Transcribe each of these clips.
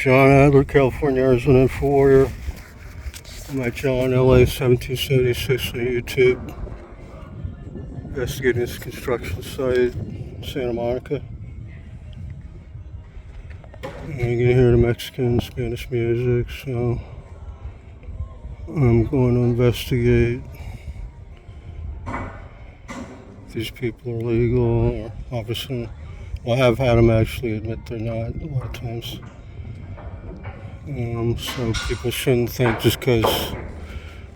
John Adler, California resident for Warrior. I'm at John LA 1776 on YouTube. Investigating this construction site, Santa Monica. And you can hear the Mexican, Spanish music, so I'm going to investigate if these people are legal, or obviously, well, I have had them actually admit they're not a lot of times. So people shouldn't think just because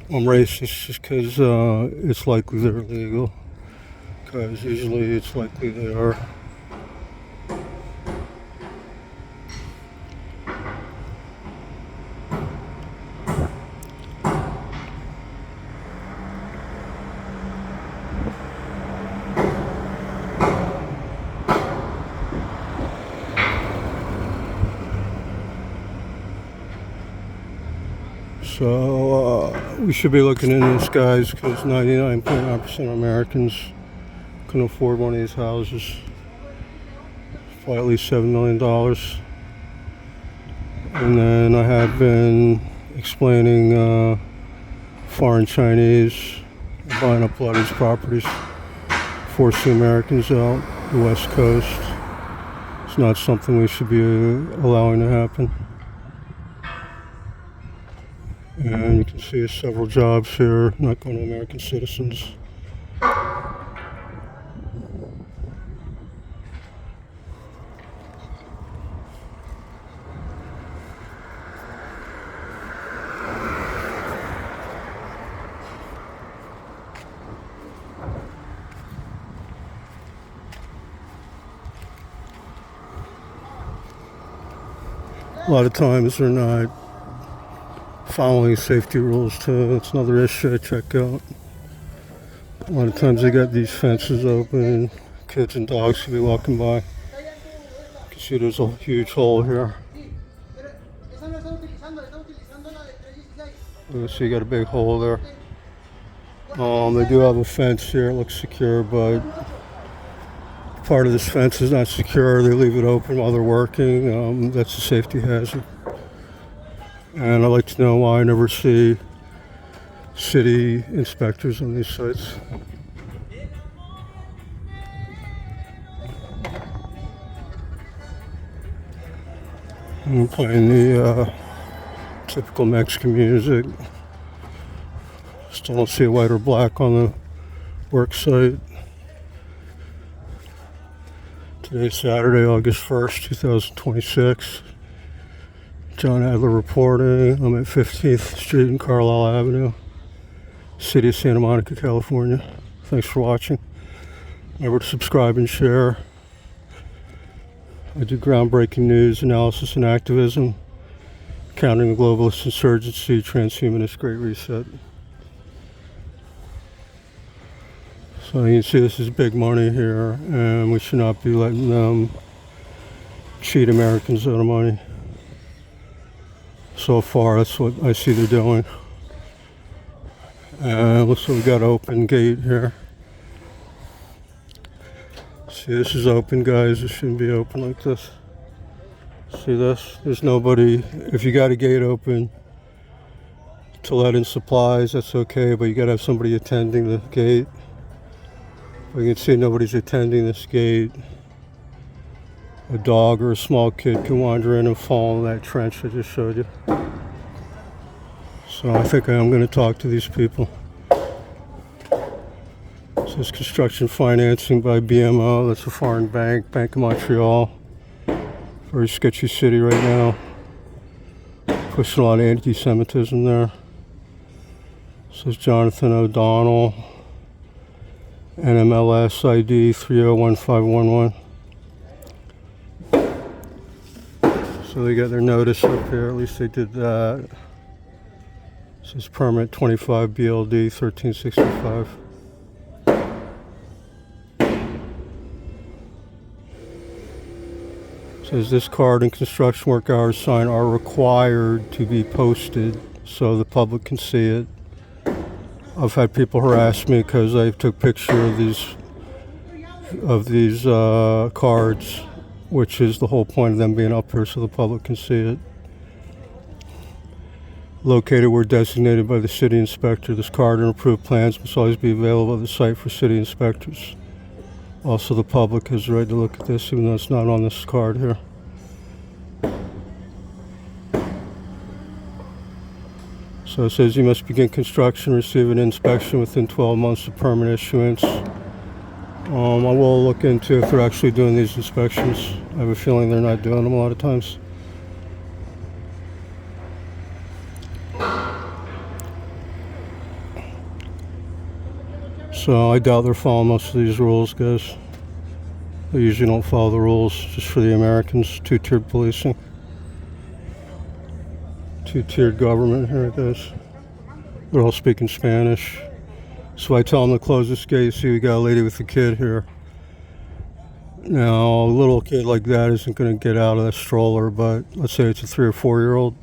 I'm racist, just because it's likely they're illegal, because usually it's likely they are. So we should be looking into this, guys, because 99.9% of Americans can afford one of these houses for at least $7 million. And then I have been explaining foreign Chinese buying up a lot of these properties, forcing Americans out the West Coast. It's not something we should be allowing to happen. And you can see there's several jobs here not going to American citizens. A lot of times they're not following safety rules too. It's another issue I check out. A lot of times they got these fences open, kids and dogs can be walking by. You can see there's a huge hole here. So you got a big hole there. They do have a fence here, it looks secure, but part of this fence is not secure. They leave it open while they're working. That's a safety hazard. And I'd like to know why I never see city inspectors on these sites. I'm playing the typical Mexican music. Still don't see a white or black on the work site. Today's Saturday, August 1st, 2026. John Adler reporting. I'm at 15th Street and Carlisle Avenue, City of Santa Monica, California. Thanks for watching. Remember to subscribe and share. I do groundbreaking news, analysis, and activism, countering the globalist insurgency, transhumanist Great Reset. So you can see this is big money here, and we should not be letting them cheat Americans out of money. So far, that's what I see they're doing. Looks like we got an open gate here. See, this is open, guys. It shouldn't be open like this. See this? There's nobody. If you got a gate open to let in supplies, that's okay, but you got to have somebody attending the gate. But you can see nobody's attending this gate. A dog or a small kid can wander in and fall in that trench I just showed you. So I think I am going to talk to these people. This is construction financing by BMO. That's a foreign bank, Bank of Montreal. Very sketchy city right now. Pushing a lot of anti-Semitism there. This is Jonathan O'Donnell. NMLS ID 301511. So they got their notice up here, at least they did that. This is permit 25 BLD 1365. Says this card and construction work hours sign are required to be posted so the public can see it. I've had people harass me because I took picture of these cards, which is the whole point of them being up here so the public can see it. located where designated by the city inspector. This card and approved plans must always be available at the site for city inspectors. Also, the public has the right to look at this, even though it's not on this card here. So it says you must begin construction, receive an inspection within 12 months of permit issuance. I will look into if they're actually doing these inspections. I have a feeling they're not doing them a lot of times. So I doubt they're following most of these rules, guys. They usually don't follow the rules, just for the Americans. Two-tiered policing. Two-tiered government here, guys. They're all speaking Spanish. So I tell them to close this gate. See, we got a lady with a kid here. Now, a little kid like that isn't going to get out of that stroller, but let's say it's a 3 or 4-year-old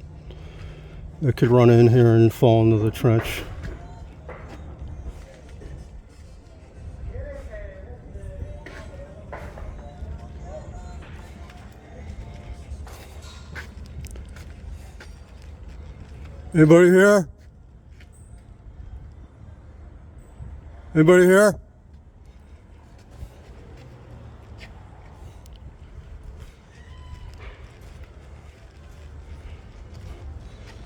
that could run in here and fall into the trench. Anybody here? Anybody here?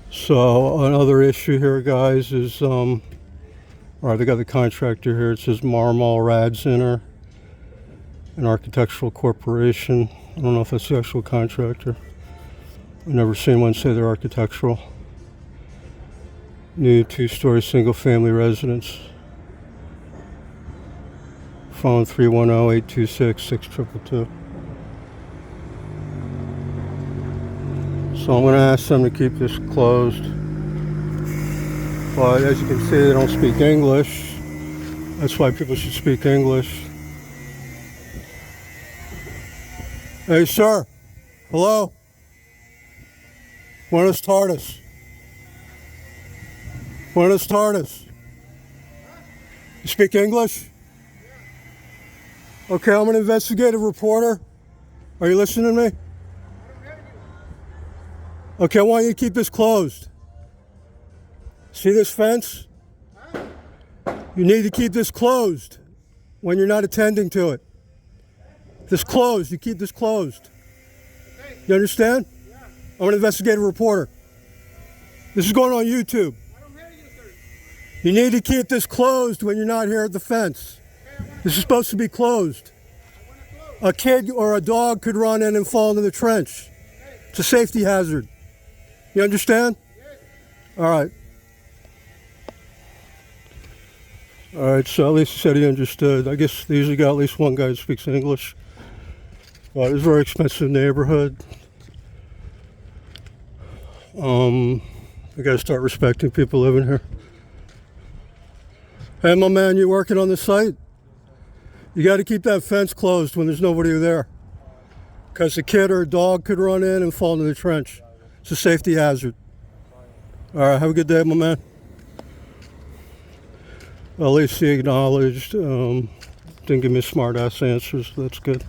So another issue here, guys, is all right, they got the contractor here. It says Marmal Radziner, an architectural corporation. I don't know if that's the actual contractor. I've never seen one say they're architectural. New 2-story single-family residence. Phone 310-826-6222. So I'm going to ask them to keep this closed. But as you can see, they don't speak English. That's why people should speak English. Hey, sir. Hello? Buenas tardes. Buenas tardes. You speak English? Okay, I'm an investigative reporter. Are you listening to me? Okay, I want you to keep this closed. See this fence? You need to keep this closed when you're not attending to it. This closed, you keep this closed. You understand? I'm an investigative reporter. This is going on YouTube. You need to keep this closed when you're not here at the fence. This is supposed to be closed. A kid or a dog could run in and fall into the trench. It's a safety hazard. You understand? All right. All right, so at least he said he understood. I guess they usually got at least one guy who speaks English. But it's a very expensive neighborhood. We got to start respecting people living here. Hey, my man, you working on the site? You got to keep that fence closed when there's nobody there, because a kid or a dog could run in and fall into the trench. It's a safety hazard. All right, have a good day, my man. Well, at least he acknowledged. Didn't give me smart-ass answers. So that's good.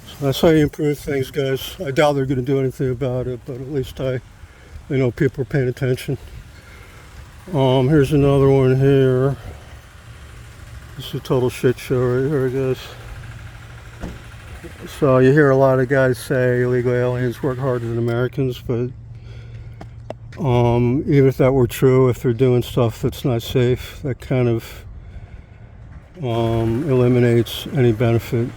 So that's how you improve things, guys. I doubt they're going to do anything about it, but at least I know people are paying attention. Here's another one here. This is a total shit show right here, guys. So you hear a lot of guys say illegal aliens work harder than Americans, but even if that were true, if they're doing stuff that's not safe, that kind of eliminates any benefit.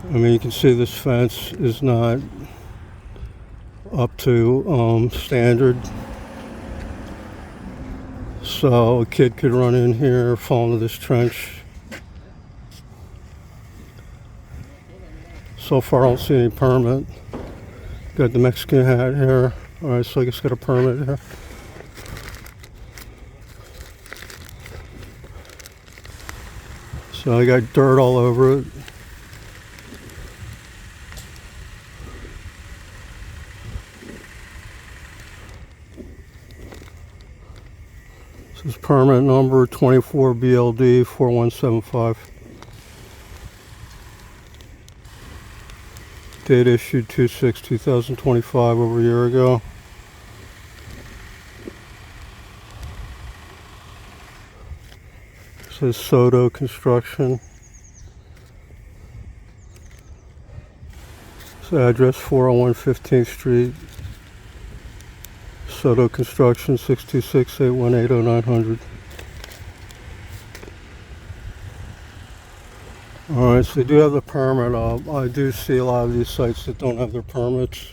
I mean, you can see this fence is not up to standard. So a kid could run in here, fall into this trench. So far, I don't see any permit. Got the Mexican hat here. All right, so I guess got a permit here. So I got dirt all over it. This is permit number 24 BLD 4175. Date issued 2/6/2025, over a year ago. says Soto Construction. It's address 401 15th Street. Soto Construction, 626-818-0900. Alright, so they do have the permit. I do see a lot of these sites that don't have their permits.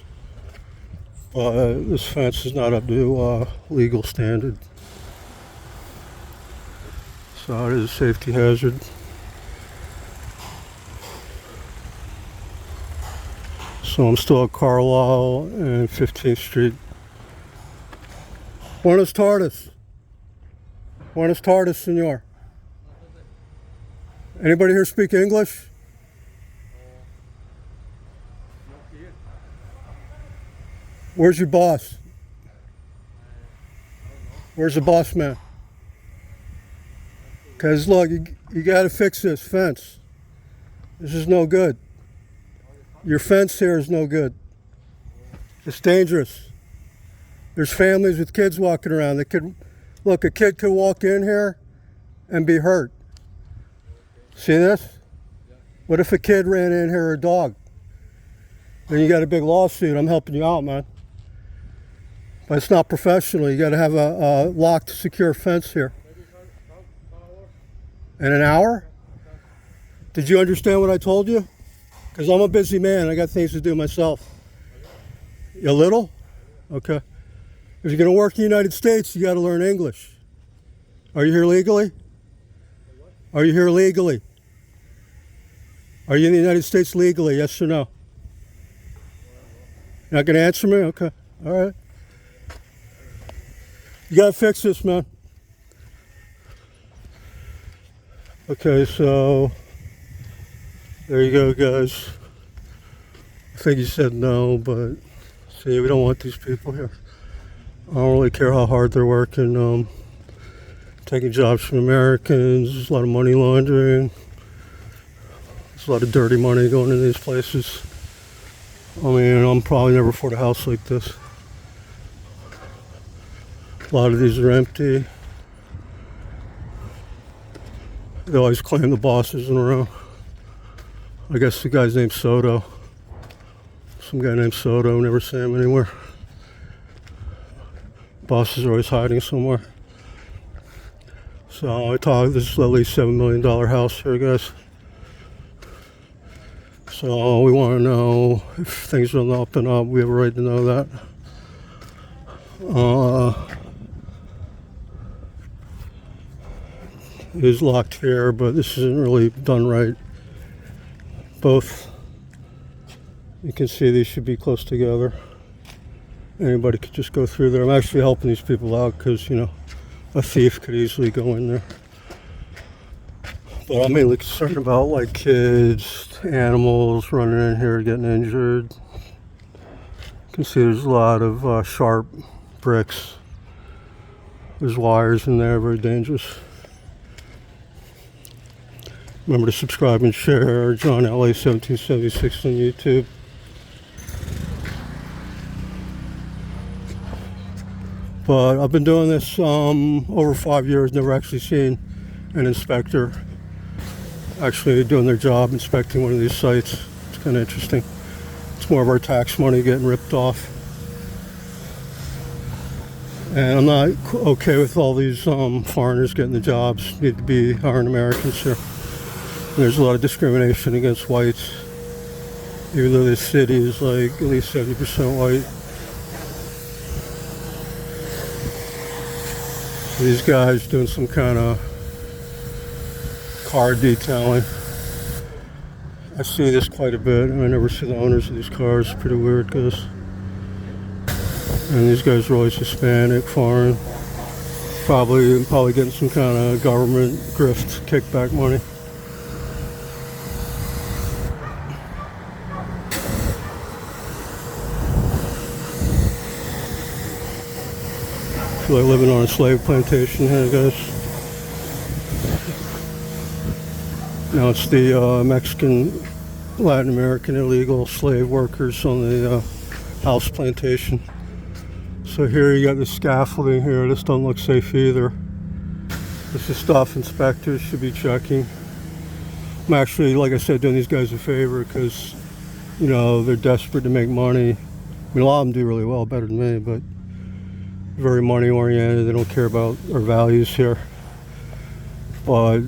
But this fence is not up to legal standard. So it is a safety hazard. So I'm still at Carlisle and 15th Street. Buenas tardes. Buenas tardes, senor. Anybody here speak English? Where's your boss? Where's the boss man? Because look, you got to fix this fence. This is no good. Your fence here is no good. It's dangerous. There's families with kids walking around. Look, a kid could walk in here and be hurt. See this? What if a kid ran in here or a dog? Then you got a big lawsuit. I'm helping you out, man. But it's not professional. You got to have a locked, secure fence here. In an hour? Did you understand what I told you? Because I'm a busy man. I got things to do myself. You a little? Okay. If you're going to work in the United States, you got to learn English. Are you here legally? Are you here legally? Are you in the United States legally? Yes or no? You're not going to answer me? Okay. All right. You got to fix this, man. Okay, so there you go, guys. I think he said no, but see, we don't want these people here. I don't really care how hard they're working. Taking jobs from Americans. There's a lot of money laundering. There's a lot of dirty money going in these places. I mean, I'm probably never afford a house like this. A lot of these are empty. They always claim the boss isn't around. I guess the guy's named Soto. Some guy named Soto, never see him anywhere. Bosses are always hiding somewhere. So I thought this is at least $7 million house here, guys. So we want to know if things are up and up. We have a right to know that. It is locked here, but this isn't really done right. Both, you can see these should be close together. Anybody could just go through there. I'm actually helping these people out because, you know, a thief could easily go in there. But I'm mainly concerned about like kids, animals running in here getting injured. You can see there's a lot of sharp bricks. There's wires in there, very dangerous. Remember to subscribe and share. John LA 1776 on YouTube. But I've been doing this over 5 years, never actually seen an inspector actually doing their job, inspecting one of these sites. It's kind of interesting. It's more of our tax money getting ripped off. And I'm not okay with all these foreigners getting the jobs. Need to be hiring Americans here. There's a lot of discrimination against whites, even though this city is like at least 70% white. So these guys doing some kind of car detailing. I see this quite a bit, and I never see the owners of these cars. It's pretty weird, guys. And these guys are always Hispanic, foreign, probably getting some kind of government grift, kickback money. I feel like living on a slave plantation here, guys. Now it's the Mexican, Latin American illegal slave workers on the house plantation. So here you got the scaffolding here. This don't look safe either. This is stuff inspectors should be checking. I'm actually, like I said, doing these guys a favor because, you know, they're desperate to make money. I mean, a lot of them do really well, better than me, but very money oriented. They don't care about our values here. But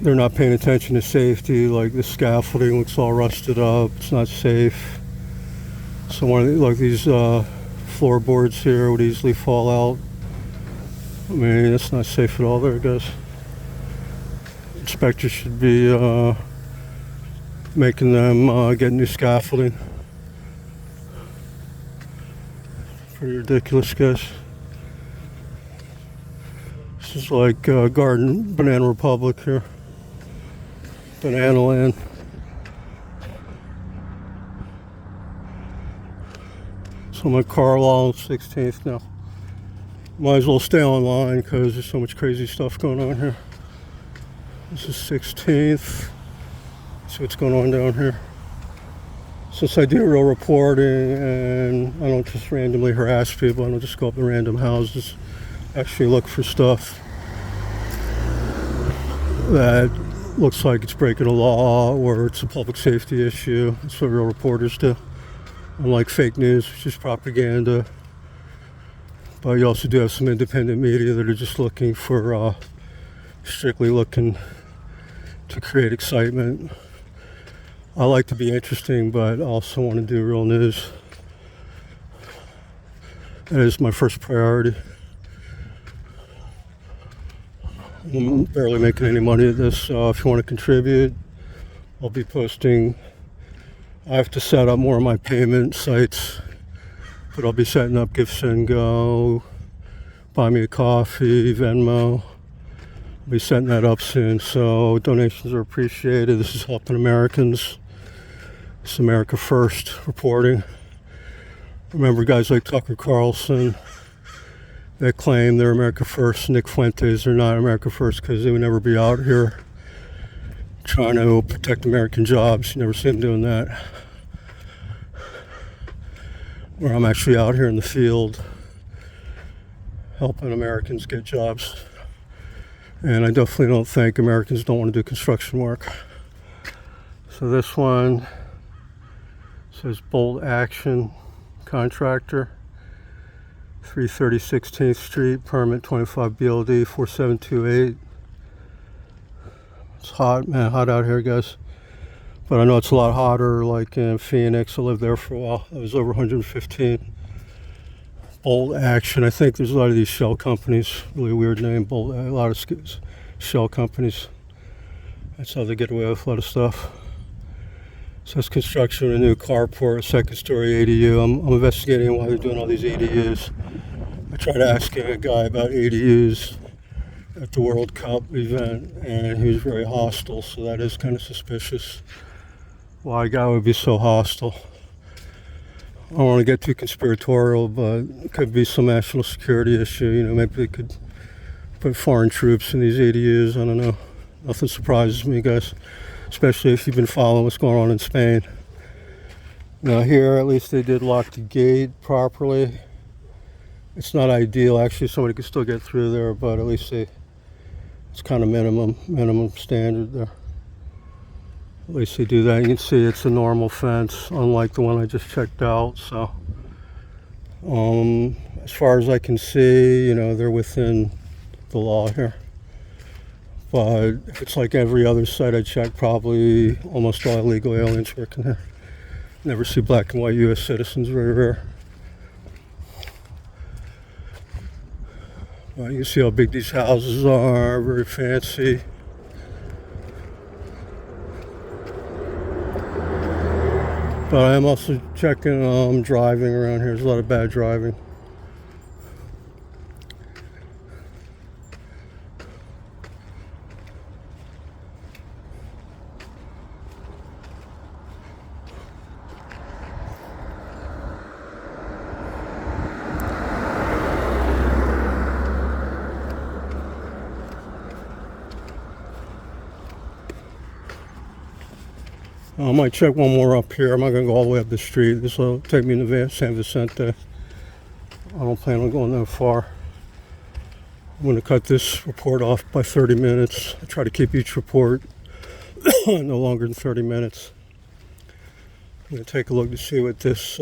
they're not paying attention to safety. Like the scaffolding looks all rusted up. It's not safe. So one of the, like these floorboards here would easily fall out. I mean, it's not safe at all there, guys. Inspectors should be making them get new scaffolding. Pretty ridiculous, guys. This is like Garden Banana Republic here. Banana Land. So I'm at Carlisle 16th now. Might as well stay online because there's so much crazy stuff going on here. This is 16th. See what's going on down here. Since I do real reporting and I don't just randomly harass people, I don't just go up to random houses, actually look for stuff that looks like it's breaking a law or it's a public safety issue. That's what real reporters do. Unlike fake news, which is propaganda. But you also do have some independent media that are just looking for, strictly looking to create excitement. I like to be interesting, but I also want to do real news. That is my first priority. I'm barely making any money at this, so if you want to contribute, I'll be posting. I have to set up more of my payment sites, but I'll be setting up Give, Send, Go, Buy Me a Coffee, Venmo. I'll be setting that up soon, so donations are appreciated. This is helping Americans. It's America First reporting. Remember guys like Tucker Carlson that claim they're America First. Nick Fuentes are not America First because they would never be out here trying to protect American jobs. You never see them doing that. Where I'm actually out here in the field helping Americans get jobs. And I definitely don't think Americans don't want to do construction work. So this one says Bold Action Contractor, 330 16th Street, permit 25 BLD 4728. It's hot, man, hot out here, guys. But I know it's a lot hotter, like in Phoenix. I lived there for a while. It was over 115. Bold Action. I think there's a lot of these shell companies. Really weird name. Bold. A lot of shell companies. That's how they get away with a lot of stuff. So it's construction of a new carport, a second-story ADU. I'm investigating why they're doing all these ADUs. I tried asking a guy about ADUs at the World Cup event, and he was very hostile. So that is kind of suspicious. Why a guy would be so hostile. I don't want to get too conspiratorial, but it could be some national security issue. You know, maybe they could put foreign troops in these ADUs. I don't know. Nothing surprises me, guys, especially if you've been following what's going on in Spain. Now here, at least they did lock the gate properly. It's not ideal. Actually, somebody could still get through there, but at least it's kind of minimum standard there. At least they do that. You can see it's a normal fence, unlike the one I just checked out. So, as far as I can see, you know, they're within the law here. But if it's like every other site I checked, probably almost all illegal aliens working here. Never see black and white U.S. citizens, very rare. Well, you can see how big these houses are, very fancy. But I am also checking driving around here. There's a lot of bad driving. I might check one more up here. I'm not going to go all the way up the street. This will take me to San Vicente. I don't plan on going that far. I'm going to cut this report off by 30 minutes. I try to keep each report no longer than 30 minutes. I'm going to take a look to see what this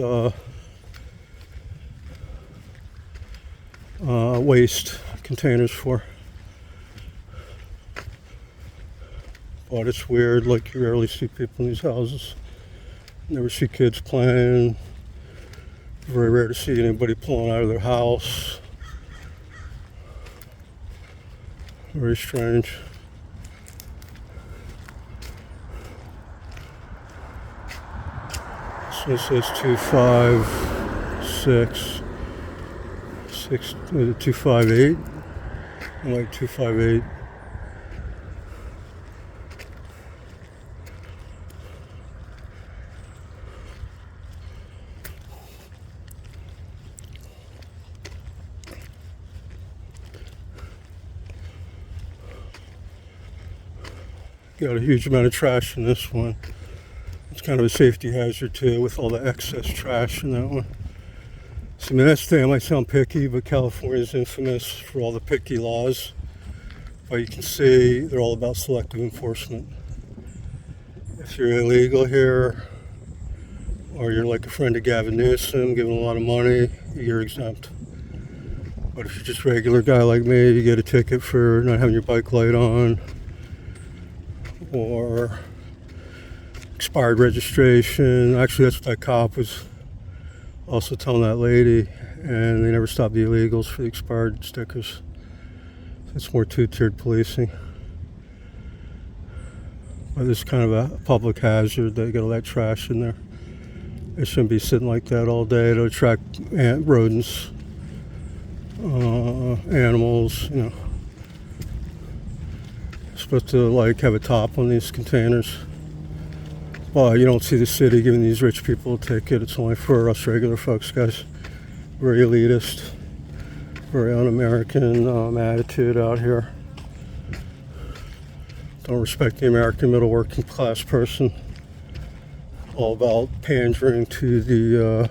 waste container's for. But it's weird, like you rarely see people in these houses. Never see kids playing. Very rare to see anybody pulling out of their house. Very strange. So it says 256, 258. I like 258. Got a huge amount of trash in this one. It's kind of a safety hazard too, with all the excess trash in that one. So, I mean, that's the thing, I might sound picky, but California is infamous for all the picky laws. But you can see they're all about selective enforcement. If you're illegal here, or you're like a friend of Gavin Newsom, giving a lot of money, you're exempt. But if you're just a regular guy like me, you get a ticket for not having your bike light on, or expired registration. Actually, that's what that cop was also telling that lady, and they never stopped the illegals for the expired stickers. It's more two-tiered policing. But it's kind of a public hazard. They got all that trash in there. It shouldn't be sitting like that all day. It'll attract rodents, animals, you know. Supposed to like have a top on these containers. Well, you don't see the city giving these rich people a ticket. It's only for us regular folks, guys. Very elitist, very un-American attitude out here. Don't respect the American middle working class person. All about pandering to the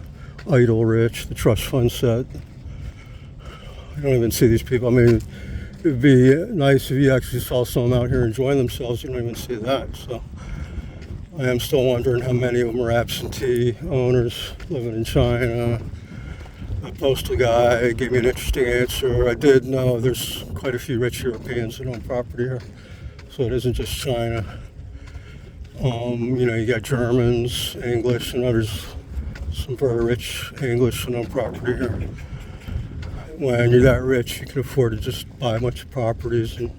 idle rich, the trust fund set. I don't even see these people. I mean, it would be nice if you actually saw some out here enjoying themselves. You don't even see that. So I am still wondering how many of them are absentee owners living in China. A postal guy gave me an interesting answer. I did know there's quite a few rich Europeans that own property here. So it isn't just China. You know, you got Germans, English, and others, some very rich English that own property here. When you're that rich, you can afford to just buy a bunch of properties and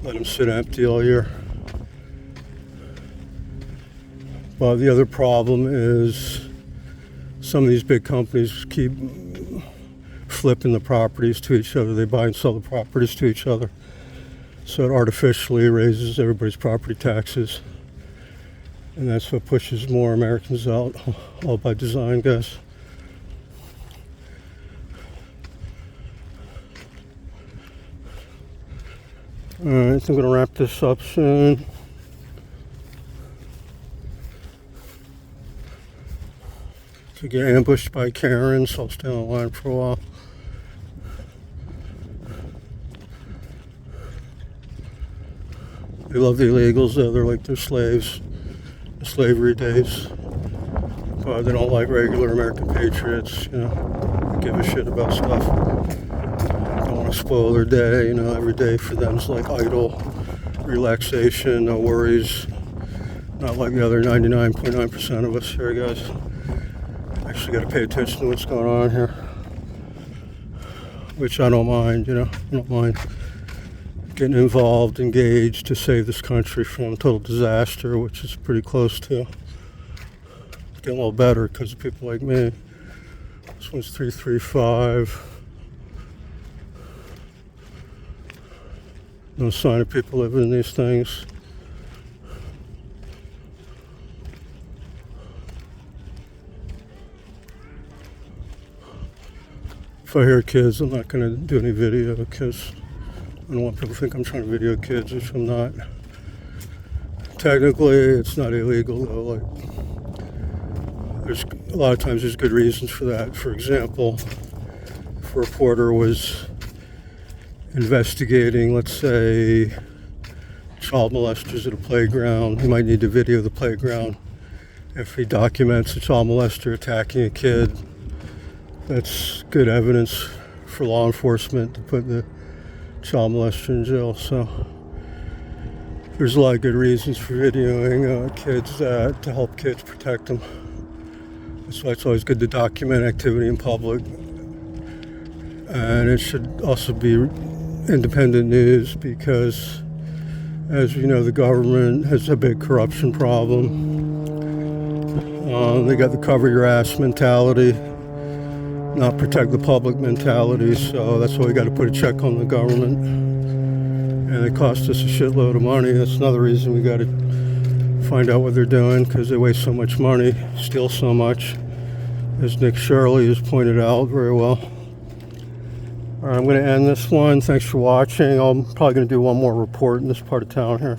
let them sit empty all year. But the other problem is some of these big companies keep flipping the properties to each other. They buy and sell the properties to each other. So it artificially raises everybody's property taxes. And that's what pushes more Americans out, all by design, guys. Alright, I'm going to wrap this up soon. To get ambushed by Karens, so I'll stay on the line for a while. They love the illegals, though. They're like their slaves, the slavery days. But they don't like regular American patriots, you know, give a shit about stuff. Don't want to spoil their day, you know, every day for them is like idle, relaxation, no worries. Not like the other 99.9% of us here, guys. Actually got to pay attention to what's going on here, which I don't mind, you know. I don't mind getting involved, engaged to save this country from total disaster, which is pretty close to. It's getting a little better because of people like me. This one's 335. No sign of people living in these things. If I hear kids, I'm not going to do any video because I don't want people to think I'm trying to video kids, which I'm not. Technically, it's not illegal, though. Like, there's a lot of times there's good reasons for that. For example, if a reporter was investigating, let's say, child molesters at a playground. He might need to video the playground. If he documents a child molester attacking a kid, that's good evidence for law enforcement to put the child molester in jail. So there's a lot of good reasons for videoing kids to help kids, protect them. That's why it's always good to document activity in public. And it should also be independent news because, as we know, the government has a big corruption problem. They got the cover your ass mentality, not protect the public mentality, so that's why we got to put a check on the government. And it costs us a shitload of money. That's another reason we got to find out what they're doing, because they waste so much money, steal so much, as Nick Shirley has pointed out very well. All right, I'm going to end this one. Thanks for watching. I'm probably going to do one more report in this part of town here.